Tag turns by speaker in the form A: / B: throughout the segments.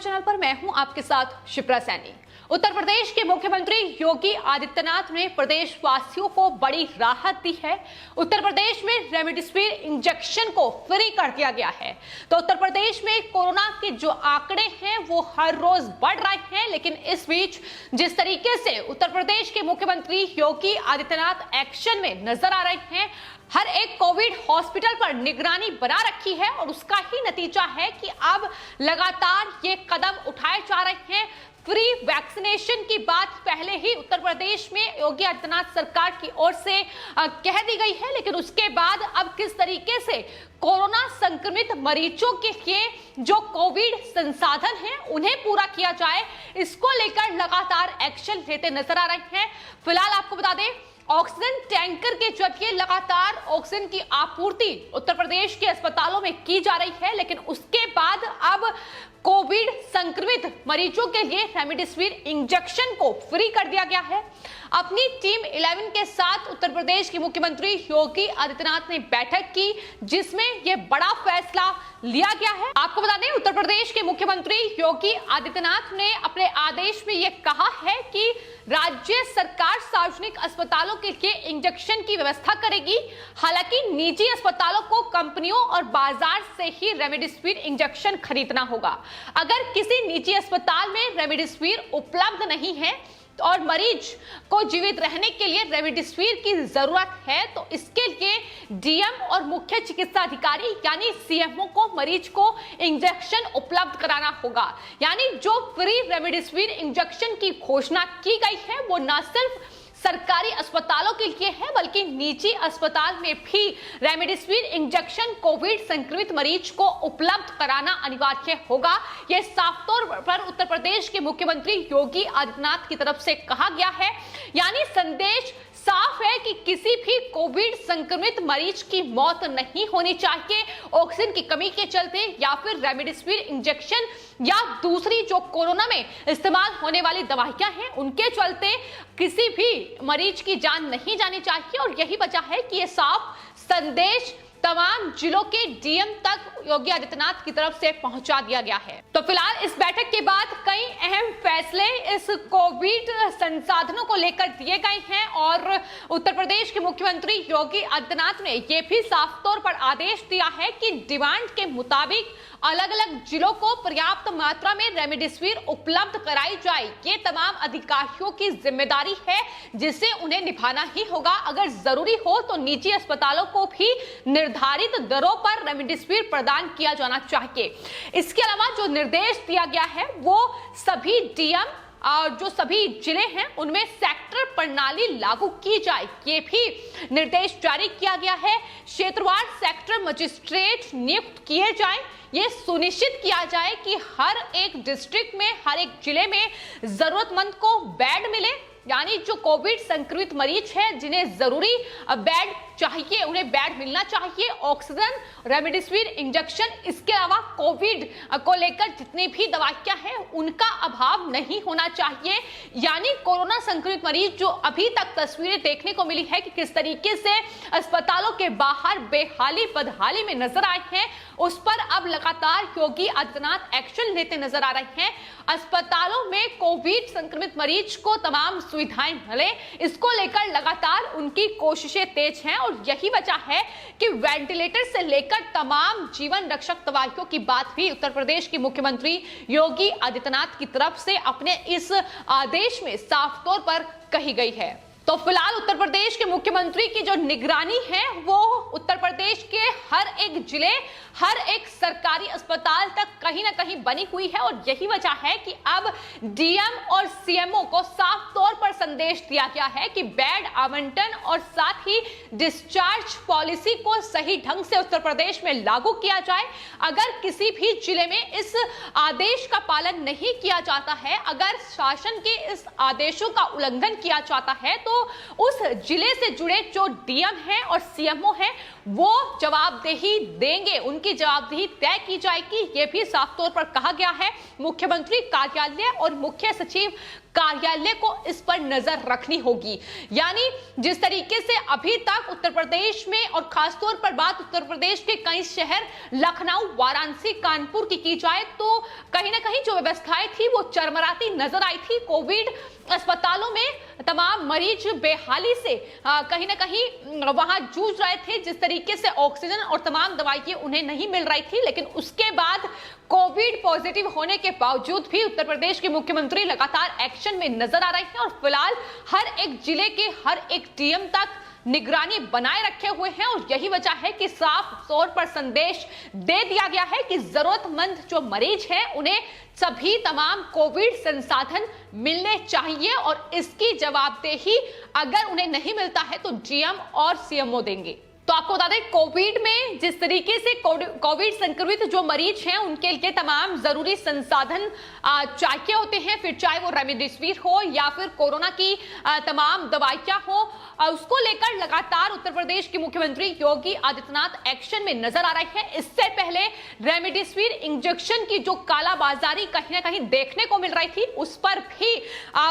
A: Channel पर मैं हूं आपके साथ शिप्रा सैनी। उत्तर प्रदेश के मुख्यमंत्री योगी आदित्यनाथ ने प्रदेशवासियों को बड़ी राहत दी है। उत्तर प्रदेश में रेमडेसिविर इंजेक्शन को फ्री कर दिया गया है। तो उत्तर प्रदेश में कोरोना के जो आंकड़े हैं वो हर रोज बढ़ रहे हैं, लेकिन इस बीच जिस तरीके से उत्तर प्रदेश के मुख्यमंत्री योगी आदित्यनाथ एक्शन में नजर आ रहे हैं, हर एक कोविड हॉस्पिटल पर निगरानी बना रखी है और उसका ही नतीजा है कि अब लगातार ये कदम उठाए जा रहे हैं। फ्री वैक्सीनेशन की बात पहले ही उत्तर प्रदेश में योगी आदित्यनाथ सरकार की ओर से कह दी गई है, लेकिन उसके बाद अब किस तरीके से कोरोना संक्रमित मरीजों के लिए जो कोविड संसाधन हैं उन्हें पूरा किया जाए, इसको लेकर लगातार एक्शन लेते नजर आ रहे हैं। फिलहाल आपको बता दें, ऑक्सीजन टैंकर के जरिए लगातार ऑक्सीजन की आपूर्ति उत्तर प्रदेश के अस्पतालों में की जा रही है, लेकिन उसके बाद अब कोविड संक्रमित मरीजों के लिए रेमडेसिविर इंजेक्शन को फ्री कर दिया गया है। अपनी टीम 11 के साथ उत्तर प्रदेश के मुख्यमंत्री योगी आदित्यनाथ ने बैठक की, जिसमें यह बड़ा फैसला लिया गया है। आपको बता दें, उत्तर प्रदेश के मुख्यमंत्री योगी आदित्यनाथ ने अपने आदेश में यह कहा है कि राज्य सरकार सार्वजनिक अस्पतालों के लिए इंजेक्शन की व्यवस्था करेगी। हालांकि निजी अस्पतालों को कंपनियों और बाजार से ही रेमडेसिविर इंजेक्शन खरीदना होगा। अगर किसी निजी अस्पताल में रेमडेसिविर उपलब्ध नहीं है और मरीज को जीवित रहने के लिए रेमडेसिविर की जरूरत है, तो इसके लिए डीएम और मुख्य चिकित्सा अधिकारी यानी सीएमओ को मरीज को इंजेक्शन उपलब्ध कराना होगा। यानी जो फ्री रेमडेसिविर इंजेक्शन की घोषणा की गई है वो न सिर्फ सरकारी अस्पतालों के लिए है, बल्कि निजी अस्पताल में भी रेमडेसिविर इंजेक्शन कोविड संक्रमित मरीज को उपलब्ध कराना अनिवार्य होगा। यह साफ तौर पर उत्तर प्रदेश के मुख्यमंत्री योगी आदित्यनाथ की तरफ से कहा गया है। यानी संदेश साफ है कि किसी भी कोविड संक्रमित मरीज की मौत नहीं होनी चाहिए ऑक्सीजन की कमी के चलते, या फिर रेमडेसिविर इंजेक्शन या दूसरी जो कोरोना में इस्तेमाल होने वाली दवाइयां हैं उनके चलते किसी भी मरीज की जान नहीं जानी चाहिए। और यही वजह है कि ये साफ संदेश तमाम जिलों के डीएम तक योगी आदित्यनाथ की तरफ से पहुंचा दिया गया है। तो फिलहाल इस बैठक के बाद कई अहम फैसले इस कोविड संसाधनों को लेकर दिए गए हैं और उत्तर प्रदेश के मुख्यमंत्री योगी आदित्यनाथ ने यह भी साफ तौर पर आदेश दिया है कि डिमांड के मुताबिक अलग अलग जिलों को पर्याप्त मात्रा में रेमडेसिविर उपलब्ध कराई जाए। ये तमाम अधिकारियों की जिम्मेदारी है जिसे उन्हें निभाना ही होगा। अगर जरूरी हो तो निजी अस्पतालों को भी निर्धारित दरों पर रेमडेसिविर प्रदान किया जाना चाहिए। इसके अलावा जो निर्देश दिया गया है वो सभी डीएम और जो सभी जिले हैं उनमें सेक्टर प्रणाली लागू की जाए, ये भी निर्देश जारी किया गया है। क्षेत्रवार सेक्टर मजिस्ट्रेट नियुक्त किए जाएं। ये सुनिश्चित किया जाए कि हर एक डिस्ट्रिक्ट में, हर एक जिले में जरूरतमंद को बेड मिले। यानी जो कोविड संक्रमित मरीज हैं जिन्हें जरूरी बेड चाहिए उन्हें बेड मिलना चाहिए। ऑक्सीजन, रेमडेसिविर इंजेक्शन, इसके अलावा कोविड को लेकर जितनी भी दवाइयां हैं उनका अभाव नहीं होना चाहिए। यानी कोरोना संक्रमित मरीज जो अभी तक तस्वीरें देखने को मिली है कि किस तरीके से अस्पतालों के बाहर बेहाली बदहाली में नजर आए हैं, उस पर अब लगातार योगी आदित्यनाथ एक्शन लेते नजर आ रहे हैं। अस्पतालों में कोविड संक्रमित मरीज को तमाम सुविधाएं मिले, इसको लेकर लगातार उनकी कोशिशें तेज हैं और यही वजह है कि वेंटिलेटर से लेकर तमाम जीवन रक्षक दवाइयों की बात भी उत्तर प्रदेश के मुख्यमंत्री योगी आदित्यनाथ की तरफ से अपने इस आदेश में साफ तौर पर कही गई है। तो फिलहाल उत्तर प्रदेश के मुख्यमंत्री की जो निगरानी है वो उत्तर प्रदेश के हर एक जिले, हर एक सरकारी अस्पताल तक कहीं ना कहीं बनी हुई है और यही वजह है कि अब डीएम और सीएमओ को साफ तौर पर संदेश दिया गया है कि बेड आवंटन और साथ ही डिस्चार्ज पॉलिसी को सही ढंग से उत्तर प्रदेश में लागू किया जाए। अगर किसी भी जिले में इस आदेश का पालन नहीं किया जाता है, अगर शासन के इस आदेशों का उल्लंघन किया जाता है, तो उस जिले से जुड़े जो डीएम हैं और सीएमओ हैं वो जवाबदेही देंगे, उनकी जवाबदेही तय की जाएगी, ये भी साफ तौर पर कहा गया है। मुख्यमंत्री कार्यालय और मुख्य सचिव कार्यालय को इस पर नजर रखनी होगी। यानी जिस तरीके से अभी तक उत्तर प्रदेश में और खासतौर पर बात उत्तर प्रदेश के कई शहर लखनऊ, वाराणसी, कानपुर की जाए तो कहीं ना कहीं जो व्यवस्थाएं थी वो चरमराती नजर आई थी। कोविड अस्पतालों में तमाम मरीज बेहाली से कहीं ना कहीं वहां जूझ रहे थे। जिस तरीके से ऑक्सीजन और तमाम दवाइयां उन्हें नहीं मिल रही थी, लेकिन उसके बाद कोविड पॉजिटिव होने के बावजूद भी उत्तर प्रदेश के मुख्यमंत्री लगातार एक्शन में नजर आ रहे हैं और फिलहाल हर एक जिले के हर एक डीएम तक निगरानी बनाए रखे हुए हैं। और यही वजह है कि साफ तौर पर संदेश दे दिया गया है कि जरूरतमंद जो मरीज हैं उन्हें सभी तमाम कोविड संसाधन मिलने चाहिए और इसकी जवाबदेही अगर उन्हें नहीं मिलता है तो डीएम और सीएमओ देंगे। तो आपको बता दें, कोविड में जिस तरीके से कोविड संक्रमित जो मरीज हैं उनके लिए तमाम जरूरी संसाधन चाहिए होते हैं, फिर चाहे वो रेमडेसिविर हो या फिर कोरोना की तमाम दवाइयां हो, उसको लेकर लगातार उत्तर प्रदेश के मुख्यमंत्री योगी आदित्यनाथ एक्शन में नजर आ रहे हैं। इससे पहले रेमडेसिविर इंजेक्शन की जो कालाबाजारी कहीं ना कहीं देखने को मिल रही थी, उस पर भी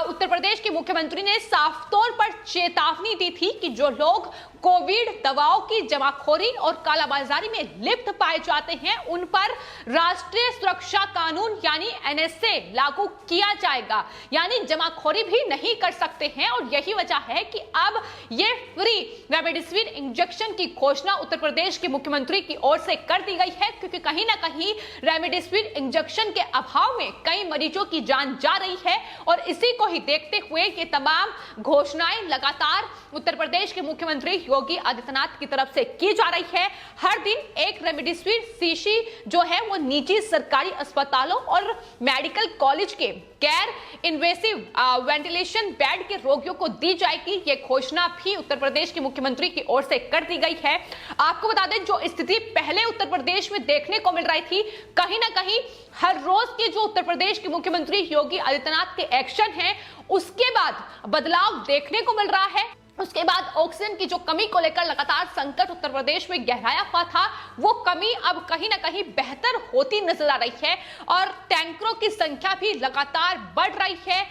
A: उत्तर प्रदेश के मुख्यमंत्री ने साफ तौर पर चेतावनी दी थी कि जो लोग कोविड दवाओं की जमाखोरी और कालाबाजारी में लिप्त पाए जाते हैं उन पर राष्ट्रीय सुरक्षा कानून यानी एनएसए लागू किया जाएगा, यानी जमाखोरी भी नहीं कर सकते हैं। और यही वजह है कि अब ये फ्री रेमडेसिविर इंजेक्शन की घोषणा उत्तर प्रदेश के मुख्यमंत्री की ओर से कर दी गई है, क्योंकि कहीं ना कहीं रेमडेसिविर इंजेक्शन के अभाव में कई मरीजों की जान जा रही है। और इसी को ही देखते हुए ये तमाम घोषणाएं लगातार उत्तर प्रदेश के मुख्यमंत्री योगी आदित्यनाथ की तरफ से की जा रही है। हर दिन एक रेमडेसिविर शीशी जो है वो निजी सरकारी अस्पतालों और मेडिकल कॉलेज के गैर इन्वेसिव वेंटिलेशन बेड के रोगियों को दी जाएगी। ये घोषणा भी उत्तर प्रदेश के मुख्यमंत्री की ओर से कर दी गई है। आपको बता दें, जो स्थिति पहले उत्तर प्रदेश में देखने को मिल रही थी, कहीं ना कहीं हर रोज के जो उत्तर प्रदेश के मुख्यमंत्री योगी आदित्यनाथ के एक्शन हैं उसके बाद बदलाव देखने को मिल रहा है। उसके बाद ऑक्सीजन की जो कमी को लेकर लगातार संकट उत्तर प्रदेश में गहराया हुआ था, वो कमी अब कहीं ना कहीं बेहतर होती नजर आ रही है और टैंकरों की संख्या भी लगातार बढ़ रही है।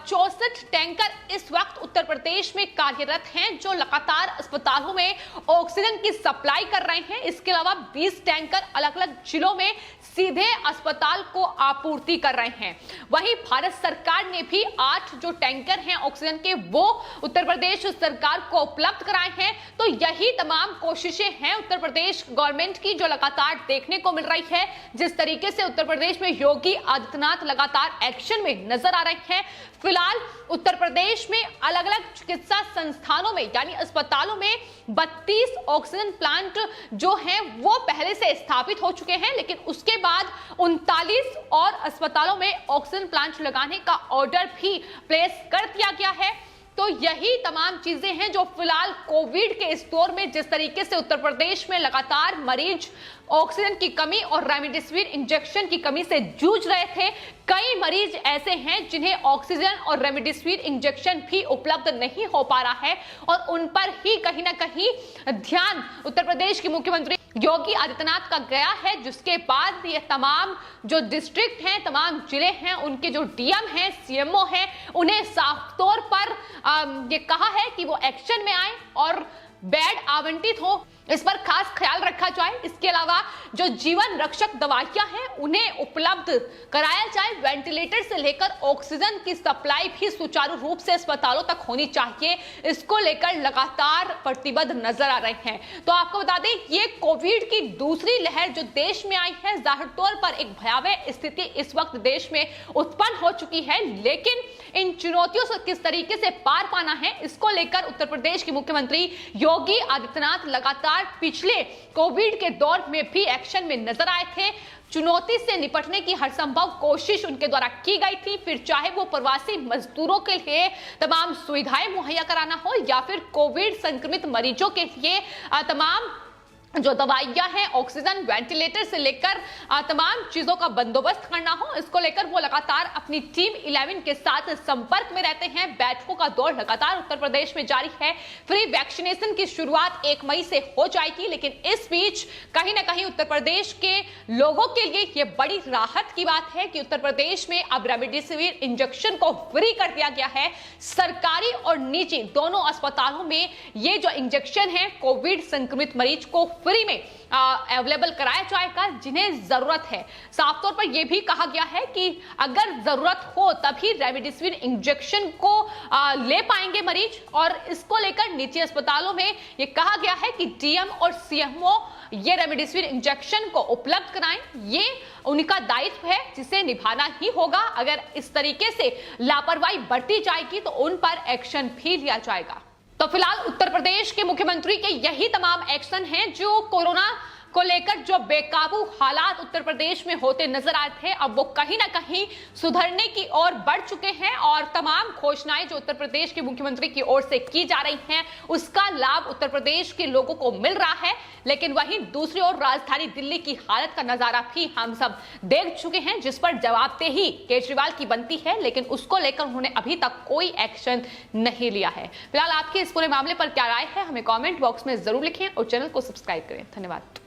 A: 64 टैंकर इस वक्त उत्तर प्रदेश में कार्यरत हैं जो लगातार अस्पतालों में ऑक्सीजन की सप्लाई कर रहे हैं। इसके अलावा 20 टैंकर अलग अलग जिलों में सीधे अस्पताल को आपूर्ति कर रहे हैं। वहीं भारत सरकार ने भी 8 जो टैंकर हैं ऑक्सीजन के वो उत्तर प्रदेश सरकार को उपलब्ध कराए हैं। तो यही तमाम कोशिशें हैं उत्तर प्रदेश गवर्नमेंट की जो लगातार देखने को मिल रही है। जिस तरीके से उत्तर प्रदेश में योगी आदित्यनाथ लगातार एक्शन में नजर आ रहे हैं। फिलहाल उत्तर प्रदेश में अलग अलग चिकित्सा संस्थानों में यानी अस्पतालों में 32 ऑक्सीजन प्लांट जो हैं वो पहले से स्थापित हो चुके हैं, लेकिन उसके बाद 39 और अस्पतालों में ऑक्सीजन प्लांट लगाने का ऑर्डर भी प्लेस कर दिया गया है। तो यही तमाम चीजें हैं जो फिलहाल कोविड के इस दौर में जिस तरीके से उत्तर प्रदेश में लगातार मरीज ऑक्सीजन की कमी और रेमडेसिविर इंजेक्शन की कमी से जूझ रहे थे, कई मरीज ऐसे हैं जिन्हें ऑक्सीजन और रेमडेसिविर इंजेक्शन भी उपलब्ध नहीं हो पा रहा है और उन पर ही कहीं ना कहीं ध्यान उत्तर प्रदेश के मुख्यमंत्री योगी आदित्यनाथ का गया है। जिसके बाद ये तमाम जो डिस्ट्रिक्ट हैं, तमाम जिले हैं, उनके जो डीएम हैं, सीएमओ हैं, उन्हें साफ तौर पर ये कहा है कि वो एक्शन में आए और बेड आवंटित हो, इस पर खास ख्याल रखा जाए। इसके अलावा जो जीवन रक्षक दवाइयां हैं उन्हें उपलब्ध कराया जाए। वेंटिलेटर से लेकर ऑक्सीजन की सप्लाई भी सुचारू रूप से अस्पतालों तक होनी चाहिए, इसको लेकर लगातार प्रतिबद्ध नजर आ रहे हैं। तो आपको बता दें, ये कोविड की दूसरी लहर जो देश में आई है, जाहिर तौर पर एक भयावह स्थिति इस वक्त देश में उत्पन्न हो चुकी है, लेकिन इन चुनौतियों से किस तरीके से पार पाना है, इसको लेकर उत्तर प्रदेश के मुख्यमंत्री योगी आदित्यनाथ लगातार पिछले कोविड के दौर में भी एक्शन में नजर आए थे। चुनौती से निपटने की हर संभव कोशिश उनके द्वारा की गई थी, फिर चाहे वो प्रवासी मजदूरों के लिए तमाम सुविधाएं मुहैया कराना हो या फिर कोविड संक्रमित मरीजों के लिए तमाम जो दवाइयां हैं, ऑक्सीजन, वेंटिलेटर से लेकर तमाम चीजों का बंदोबस्त करना हो, इसको लेकर वो लगातार अपनी टीम 11 के साथ संपर्क में रहते हैं। बैठकों का दौर लगातार उत्तर प्रदेश में जारी है। फ्री वैक्सीनेशन की शुरुआत 1 मई से हो जाएगी, लेकिन इस बीच कहीं ना कहीं उत्तर प्रदेश के लोगों के लिए यह बड़ी राहत की बात है कि उत्तर प्रदेश में अब रेमडेसिविर इंजेक्शन को फ्री कर दिया गया है। सरकारी और निजी दोनों अस्पतालों में ये जो इंजेक्शन है कोविड संक्रमित मरीज को फ्री में अवेलेबल कराया जाएगा जिन्हें जरूरत है। साफ तौर पर यह भी कहा गया है कि अगर जरूरत हो तभी रेमडेसिविर इंजेक्शन को ले पाएंगे मरीज, और इसको लेकर निजी अस्पतालों में यह कहा गया है कि डीएम और सीएमओ ये रेमडेसिविर इंजेक्शन को उपलब्ध कराएं। ये उनका दायित्व है जिसे निभाना ही होगा। अगर इस तरीके से लापरवाही बरती जाएगी तो उन पर एक्शन भी लिया जाएगा। तो फिलहाल उत्तर प्रदेश के मुख्यमंत्री के यही तमाम एक्शन हैं जो कोरोना को लेकर जो बेकाबू हालात उत्तर प्रदेश में होते नजर आए थे, अब वो कहीं ना कहीं सुधरने की ओर बढ़ चुके हैं, और तमाम घोषणाएं जो उत्तर प्रदेश के मुख्यमंत्री की ओर से की जा रही हैं उसका लाभ उत्तर प्रदेश के लोगों को मिल रहा है। लेकिन वहीं दूसरी ओर राजधानी दिल्ली की हालत का नजारा भी हम सब देख चुके हैं, जिस पर जवाबदेही केजरीवाल की बनती है, लेकिन उसको लेकर उन्होंने अभी तक कोई एक्शन नहीं लिया है। फिलहाल आपके इस पूरे मामले पर क्या राय है, हमें कॉमेंट बॉक्स में जरूर लिखें और चैनल को सब्सक्राइब करें। धन्यवाद।